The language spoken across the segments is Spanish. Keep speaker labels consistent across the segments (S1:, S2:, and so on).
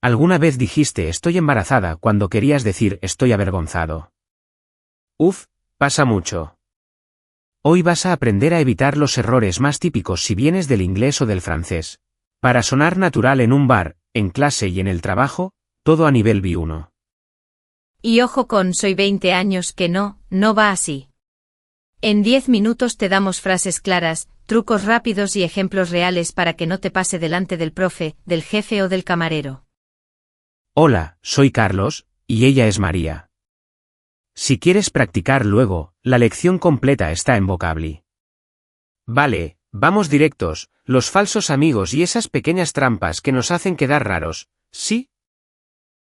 S1: ¿Alguna vez dijiste estoy embarazada cuando querías decir estoy avergonzado? Uf, pasa mucho. Hoy vas a aprender a evitar los errores más típicos si vienes del inglés o del francés. Para sonar natural en un bar, en clase y en el trabajo, todo a nivel B1.
S2: Y ojo con soy 20 años que no va así. En 10 minutos te damos frases claras, trucos rápidos y ejemplos reales para que no te pase delante del profe, del jefe o del camarero.
S1: Hola, soy Carlos, y ella es María. Si quieres practicar luego, la lección completa está en Vocably. Vale, vamos directos, los falsos amigos y esas pequeñas trampas que nos hacen quedar raros, ¿sí?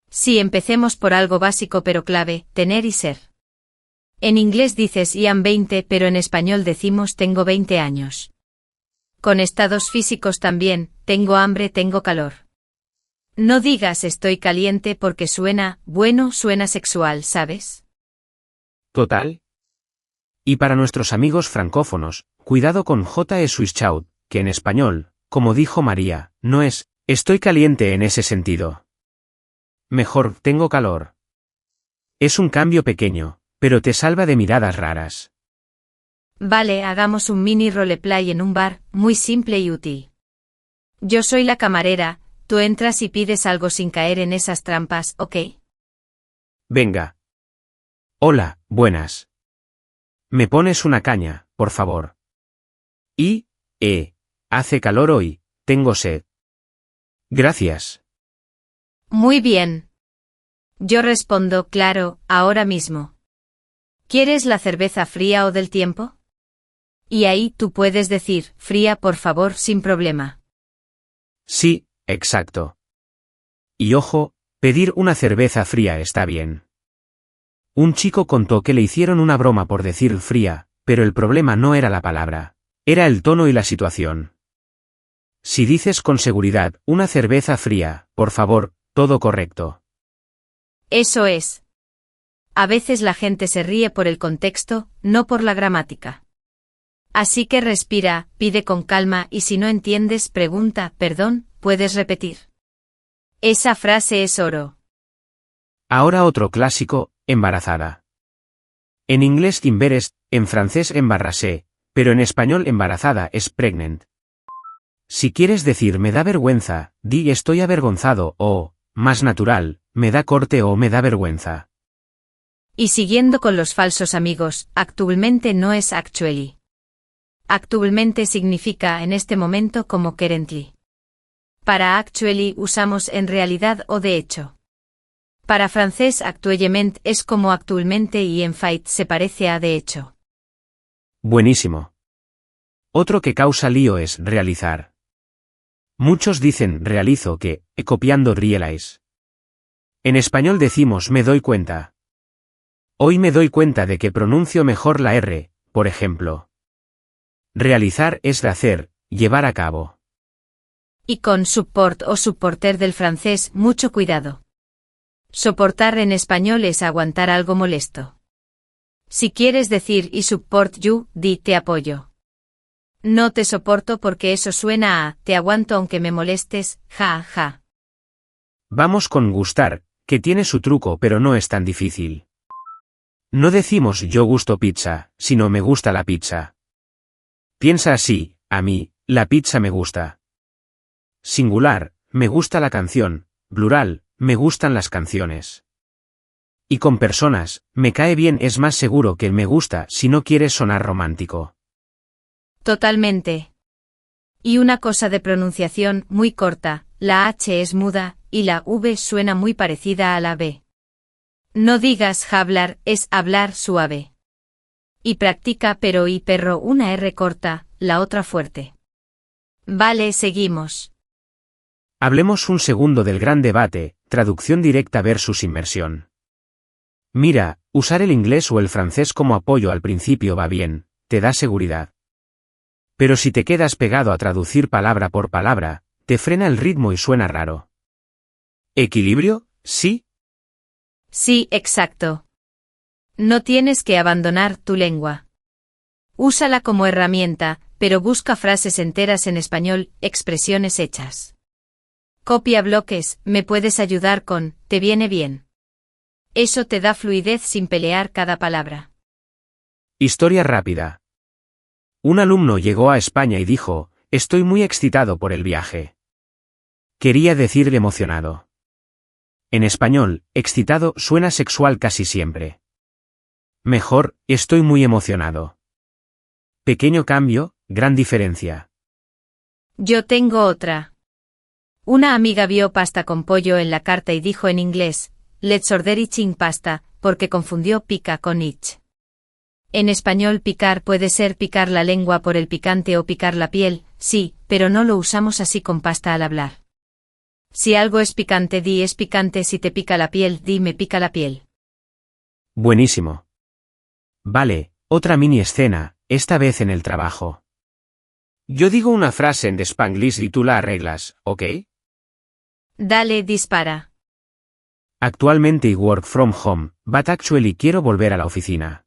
S2: Sí, empecemos por algo básico pero clave, tener y ser. En inglés dices I am 20, pero en español decimos tengo 20 años. Con estados físicos también, tengo hambre, tengo calor. No digas estoy caliente porque suena sexual, ¿sabes?
S1: Total. Y para nuestros amigos francófonos, cuidado con J.E. Swischaut, que en español, como dijo María, no es estoy caliente en ese sentido. Mejor, tengo calor. Es un cambio pequeño, pero te salva de miradas raras.
S2: Vale, hagamos un mini roleplay en un bar, muy simple y útil. Yo soy la camarera, tú entras y pides algo sin caer en esas trampas, ¿ok?
S1: Venga. Hola, buenas. ¿Me pones una caña, por favor? Hace calor hoy, tengo sed. Gracias.
S2: Muy bien. Yo respondo, claro, ahora mismo. ¿Quieres la cerveza fría o del tiempo? Y ahí tú puedes decir, fría por favor sin problema.
S1: Sí, exacto. Y ojo, pedir una cerveza fría está bien. Un chico contó que le hicieron una broma por decir fría, pero el problema no era la palabra, era el tono y la situación. Si dices con seguridad, una cerveza fría, por favor, todo correcto.
S2: Eso es. A veces la gente se ríe por el contexto, no por la gramática. Así que respira, pide con calma y si no entiendes, pregunta, perdón, ¿puedes repetir? Esa frase es oro.
S1: Ahora otro clásico, embarazada. En inglés embarrassed, en francés embarrassé, pero en español embarazada es pregnant. Si quieres decir me da vergüenza, di estoy avergonzado o, más natural, me da corte o me da vergüenza.
S2: Y siguiendo con los falsos amigos, actualmente no es actually. Actualmente significa en este momento como currently. Para actually usamos en realidad o de hecho. Para francés actuellement es como actualmente y en fait se parece a de hecho.
S1: Buenísimo. Otro que causa lío es realizar. Muchos dicen realizo que, copiando realize. En español decimos me doy cuenta. Hoy me doy cuenta de que pronuncio mejor la R, por ejemplo. Realizar es de hacer, llevar a cabo.
S2: Y con support o supporter del francés, mucho cuidado. Soportar en español es aguantar algo molesto. Si quieres decir I support you, di te apoyo. No te soporto porque eso suena a te aguanto aunque me molestes, ja, ja.
S1: Vamos con gustar, que tiene su truco pero no es tan difícil. No decimos yo gusto pizza, sino me gusta la pizza. Piensa así, a mí, la pizza me gusta. Singular, me gusta la canción, plural, me gustan las canciones. Y con personas, me cae bien es más seguro que el me gusta si no quieres sonar romántico.
S2: Totalmente. Y una cosa de pronunciación muy corta, la H es muda, y la V suena muy parecida a la B. No digas hablar, es hablar suave. Y practica pero y perro una R corta, la otra fuerte. Vale, seguimos.
S1: Hablemos un segundo del gran debate, traducción directa versus inmersión. Mira, usar el inglés o el francés como apoyo al principio va bien, te da seguridad. Pero si te quedas pegado a traducir palabra por palabra, te frena el ritmo y suena raro. ¿Equilibrio? ¿Sí?
S2: Sí, exacto. No tienes que abandonar tu lengua. Úsala como herramienta, pero busca frases enteras en español, expresiones hechas. Copia bloques, me puedes ayudar con, ¿te viene bien? Eso te da fluidez sin pelear cada palabra.
S1: Historia rápida. Un alumno llegó a España y dijo, estoy muy excitado por el viaje. Quería decir emocionado. En español, excitado suena sexual casi siempre. Mejor, estoy muy emocionado. Pequeño cambio, gran diferencia.
S2: Yo tengo otra. Una amiga vio pasta con pollo en la carta y dijo en inglés, let's order eating pasta, porque confundió pica con itch. En español picar puede ser picar la lengua por el picante o picar la piel, sí, pero no lo usamos así con pasta al hablar. Si algo es picante, di es picante. Si te pica la piel, di me pica la piel.
S1: Buenísimo. Vale, otra mini escena, esta vez en el trabajo. Yo digo una frase en Spanglish y tú la arreglas, ¿ok?
S2: Dale, dispara.
S1: Actualmente I work from home, but actually quiero volver a la oficina.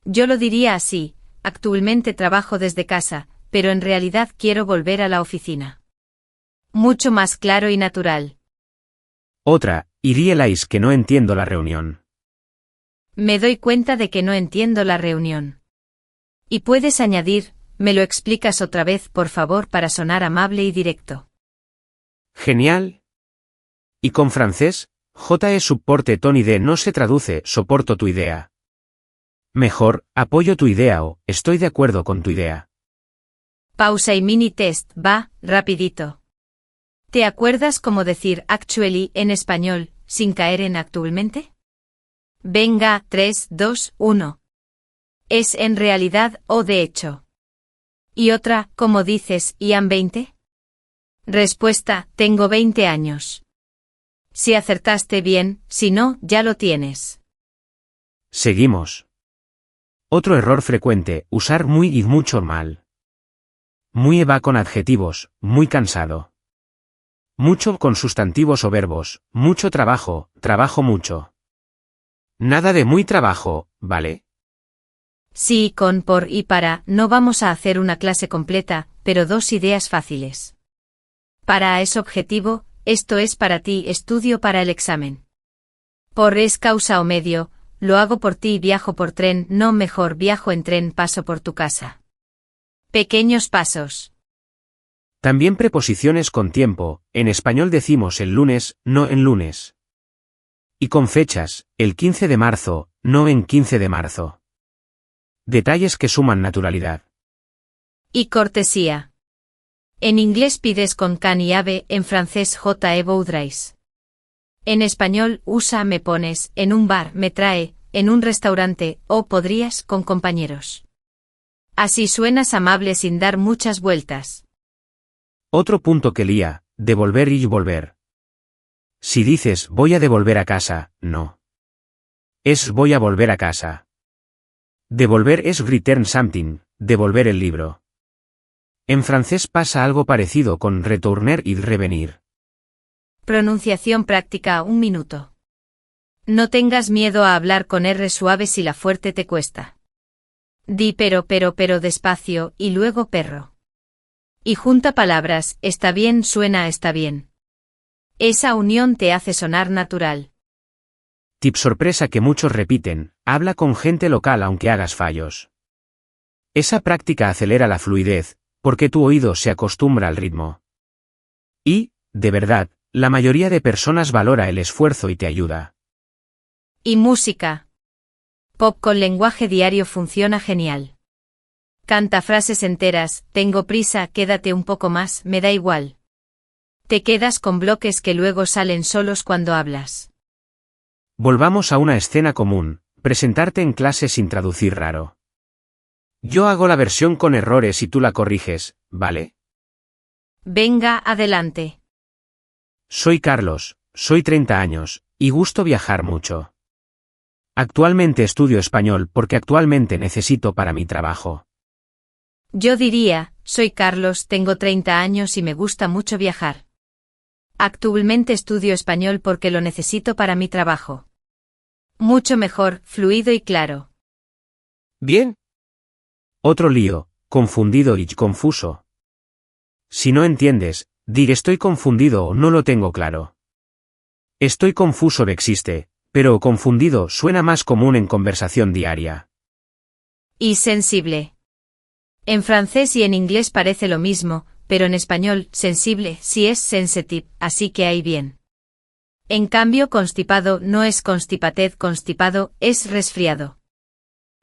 S2: Yo lo diría así, actualmente trabajo desde casa, pero en realidad quiero volver a la oficina. Mucho más claro y natural.
S1: Otra, y realize que no entiendo la reunión.
S2: Me doy cuenta de que no entiendo la reunión. Y puedes añadir, ¿me lo explicas otra vez por favor para sonar amable y directo?
S1: Genial. Y con francés, J es soporte Tony D no se traduce, soporto tu idea. Mejor, apoyo tu idea o, estoy de acuerdo con tu idea.
S2: Pausa y mini test, va, rapidito. ¿Te acuerdas cómo decir actually en español, sin caer en actualmente? Venga, 3, 2, 1. Es en realidad o de hecho. Y otra, ¿cómo dices, Ian 20? Respuesta, tengo 20 años. Si acertaste bien, si no, ya lo tienes.
S1: Seguimos. Otro error frecuente, usar muy y mucho mal. Muy va con adjetivos, muy cansado. Mucho con sustantivos o verbos, mucho trabajo, trabajo mucho. Nada de muy trabajo, ¿vale?
S2: Sí, con por y para, no vamos a hacer una clase completa, pero 2 ideas fáciles. Para es objetivo, esto es para ti, estudio para el examen. Por es causa o medio, lo hago por ti, viajo por tren, no mejor viajo en tren, paso por tu casa. Pequeños pasos.
S1: También preposiciones con tiempo, en español decimos el lunes, no en lunes. Y con fechas, el 15 de marzo, no en 15 de marzo. Detalles que suman naturalidad.
S2: Y cortesía. En inglés pides con can y ave, en francés je voudrais. En español usa me pones, en un bar me trae, en un restaurante, o podrías con compañeros. Así suenas amable sin dar muchas vueltas.
S1: Otro punto que lía, devolver y volver. Si dices voy a devolver a casa, no. Es voy a volver a casa. Devolver es return something, devolver el libro. En francés pasa algo parecido con retourner y revenir.
S2: Pronunciación práctica, 1 minuto. No tengas miedo a hablar con R suave si la fuerte te cuesta. Di pero despacio y luego perro. Y junta palabras, está bien suena está bien. Esa unión te hace sonar natural.
S1: Tip sorpresa que muchos repiten, habla con gente local aunque hagas fallos. Esa práctica acelera la fluidez, porque tu oído se acostumbra al ritmo. Y, de verdad, la mayoría de personas valora el esfuerzo y te ayuda.
S2: Y música. Pop con lenguaje diario funciona genial. Canta frases enteras, tengo prisa, quédate un poco más, me da igual. Te quedas con bloques que luego salen solos cuando hablas.
S1: Volvamos a una escena común, presentarte en clase sin traducir raro. Yo hago la versión con errores y tú la corriges, ¿vale?
S2: Venga, adelante.
S1: Soy Carlos, soy 30 años, y gusto viajar mucho. Actualmente estudio español porque actualmente necesito para mi trabajo.
S2: Yo diría, soy Carlos, tengo 30 años y me gusta mucho viajar. Actualmente estudio español porque lo necesito para mi trabajo. Mucho mejor, fluido y claro.
S1: Bien. Otro lío, confundido y confuso. Si no entiendes, Dig estoy confundido o no lo tengo claro. Estoy confuso existe, pero confundido suena más común en conversación diaria.
S2: Y sensible. En francés y en inglés parece lo mismo, pero en español, sensible, sí es sensitive, así que ahí bien. En cambio, constipado no es constipated, constipado es resfriado.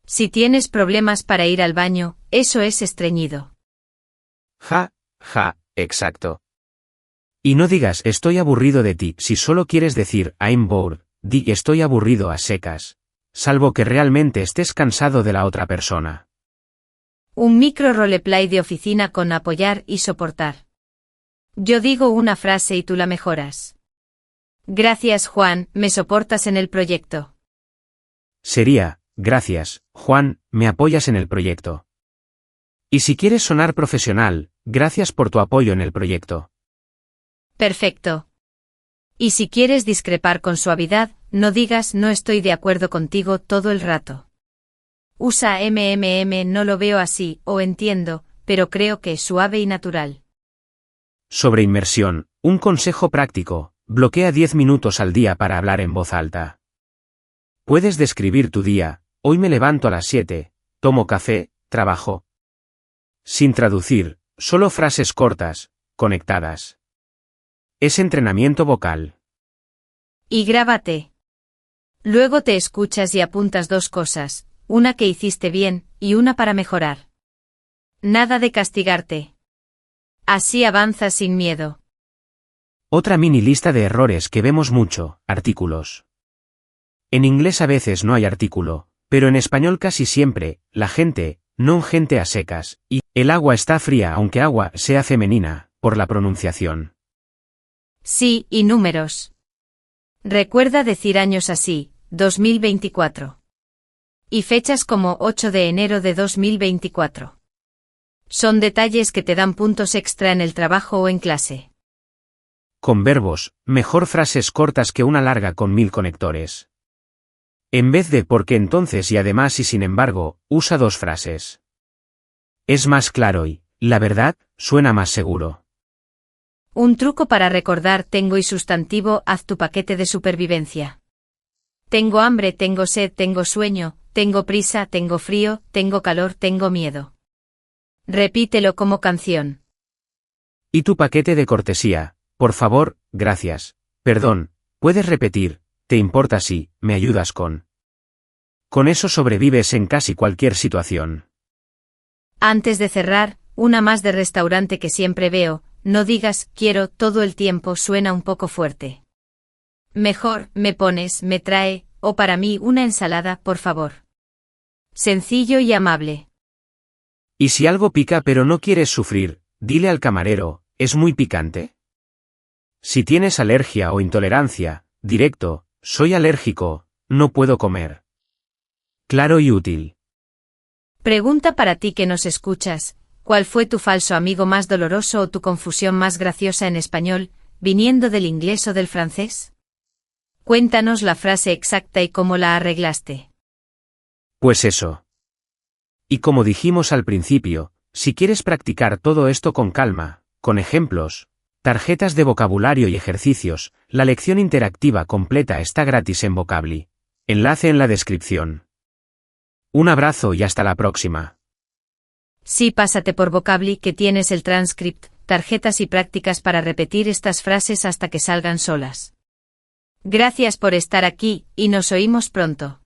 S2: Si tienes problemas para ir al baño, eso es estreñido.
S1: Ja, exacto. Y no digas estoy aburrido de ti si solo quieres decir I'm bored, di estoy aburrido a secas. Salvo que realmente estés cansado de la otra persona.
S2: Un micro roleplay de oficina con apoyar y soportar. Yo digo una frase y tú la mejoras. Gracias, Juan, me soportas en el proyecto.
S1: Sería, gracias, Juan, me apoyas en el proyecto. Y si quieres sonar profesional, gracias por tu apoyo en el proyecto.
S2: Perfecto. Y si quieres discrepar con suavidad, no digas no estoy de acuerdo contigo todo el rato. Usa no lo veo así, o entiendo, pero creo que es suave y natural.
S1: Sobre inmersión, un consejo práctico, bloquea 10 minutos al día para hablar en voz alta. Puedes describir tu día, hoy me levanto a las 7, tomo café, trabajo. Sin traducir, solo frases cortas, conectadas. Es entrenamiento vocal.
S2: Y grábate. Luego te escuchas y apuntas 2 cosas, una que hiciste bien, y una para mejorar. Nada de castigarte. Así avanzas sin miedo.
S1: Otra mini lista de errores que vemos mucho, artículos. En inglés a veces no hay artículo, pero en español casi siempre, la gente, non gente a secas, y el agua está fría aunque agua sea femenina, por la pronunciación.
S2: Sí, y números. Recuerda decir años así, 2024. Y fechas como 8 de enero de 2024. Son detalles que te dan puntos extra en el trabajo o en clase.
S1: Con verbos, mejor frases cortas que una larga con 1000 conectores. En vez de porque entonces y además y sin embargo, usa 2 frases. Es más claro y, la verdad, suena más seguro.
S2: Un truco para recordar tengo y sustantivo, haz tu paquete de supervivencia. Tengo hambre, tengo sed, tengo sueño, tengo prisa, tengo frío, tengo calor, tengo miedo. Repítelo como canción.
S1: Y tu paquete de cortesía, por favor, gracias, perdón, puedes repetir, te importa si, me ayudas con. Con eso sobrevives en casi cualquier situación.
S2: Antes de cerrar, una más de restaurante que siempre veo, no digas quiero todo el tiempo suena un poco fuerte. Mejor, me pones, me trae, o para mí una ensalada, por favor. Sencillo y amable.
S1: Y si algo pica pero no quieres sufrir, dile al camarero, ¿es muy picante? Si tienes alergia o intolerancia, directo, soy alérgico, no puedo comer. Claro y útil.
S2: Pregunta para ti que nos escuchas, ¿cuál fue tu falso amigo más doloroso o tu confusión más graciosa en español, viniendo del inglés o del francés? Cuéntanos la frase exacta y cómo la arreglaste.
S1: Pues eso. Y como dijimos al principio, si quieres practicar todo esto con calma, con ejemplos, tarjetas de vocabulario y ejercicios, la lección interactiva completa está gratis en Vocably. Enlace en la descripción. Un abrazo y hasta la próxima.
S2: Sí, pásate por Vocably que tienes el transcript, tarjetas y prácticas para repetir estas frases hasta que salgan solas. Gracias por estar aquí, y nos oímos pronto.